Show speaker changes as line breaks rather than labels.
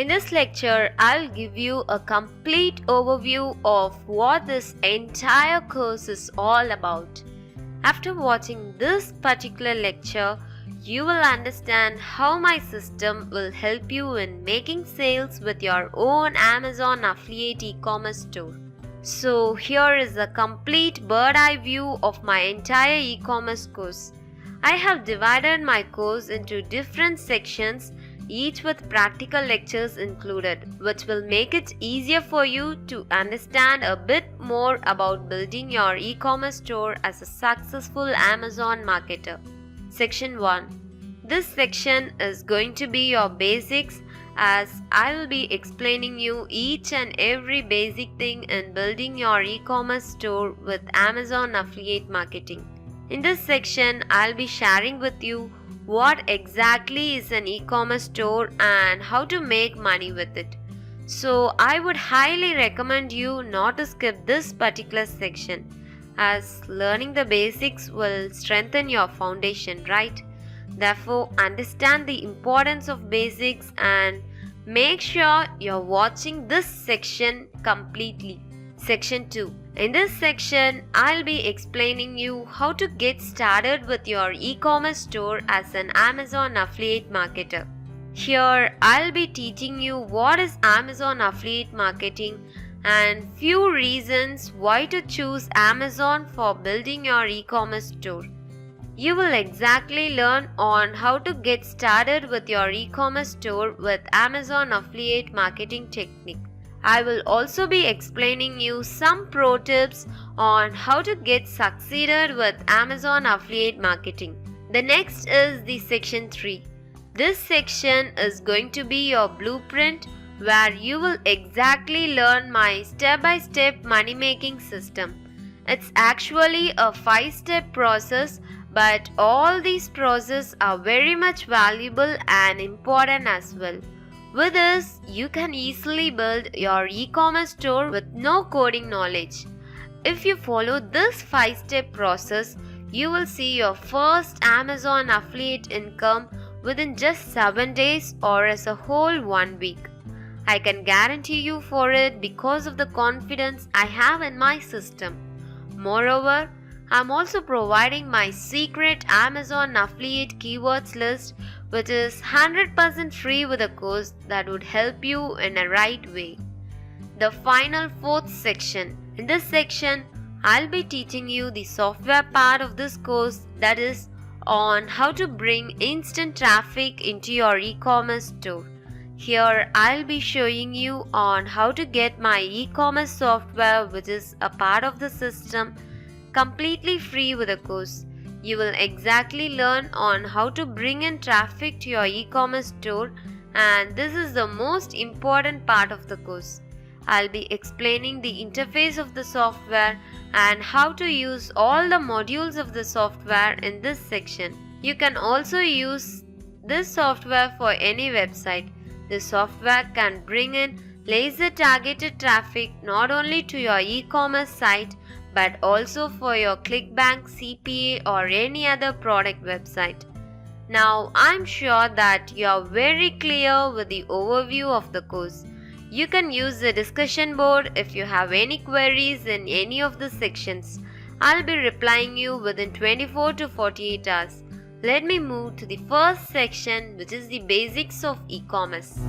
In this lecture, I'll give you a complete overview of what this entire course is all about. After watching this particular lecture, you will understand how my system will help you in making sales with your own Amazon affiliate e-commerce store. So here is a complete bird's eye view of my entire e-commerce course. I have divided my course into different sections, each with practical lectures included, which will make it easier for you to understand a bit more about building your e-commerce store as a successful Amazon marketer. Section 1. This section is going to be your basics, as I will be explaining you each and every basic thing in building your e-commerce store with Amazon affiliate marketing. In this section, I'll be sharing with you what exactly is an e-commerce store and how to make money with it. So I would highly recommend you not to skip this particular section, as learning the basics will strengthen your foundation, right? Therefore, understand the importance of basics and make sure you're watching this section completely. Section 2. In this section, I'll be explaining you how to get started with your e-commerce store as an Amazon affiliate marketer. Here, I'll be teaching you what is Amazon affiliate marketing and few reasons why to choose Amazon for building your e-commerce store. You will exactly learn on how to get started with your e-commerce store with Amazon affiliate marketing technique. I will also be explaining you some pro tips on how to get succeeded with Amazon affiliate marketing. The next is the section 3. This section is going to be your blueprint, where you will exactly learn my step-by-step money-making system. It's actually a 5-step process, but all these processes are very much valuable and important as well. With this, you can easily build your e-commerce store with no coding knowledge. If you follow this 5-step process, you will see your first Amazon affiliate income within just 7 days or as a whole 1 week. I can guarantee you for it because of the confidence I have in my system. Moreover, I'm also providing my secret Amazon affiliate keywords list, which is 100% free with a course that would help you in a right way. The final 4th section. In this section, I'll be teaching you the software part of this course, that is on how to bring instant traffic into your e-commerce store. Here, I'll be showing you on how to get my e-commerce software, which is a part of the system, completely free with a course. You will exactly learn on how to bring in traffic to your e-commerce store, and this is the most important part of the course. I'll be explaining the interface of the software and how to use all the modules of the software in this section. You can also use this software for any website. This software can bring in laser targeted traffic not only to your e-commerce site but also for your ClickBank, CPA or any other product website. Now I'm sure that you are very clear with the overview of the course. You can use the discussion board if you have any queries in any of the sections. I'll be replying you within 24 to 48 hours. Let me move to the first section, which is the basics of e-commerce.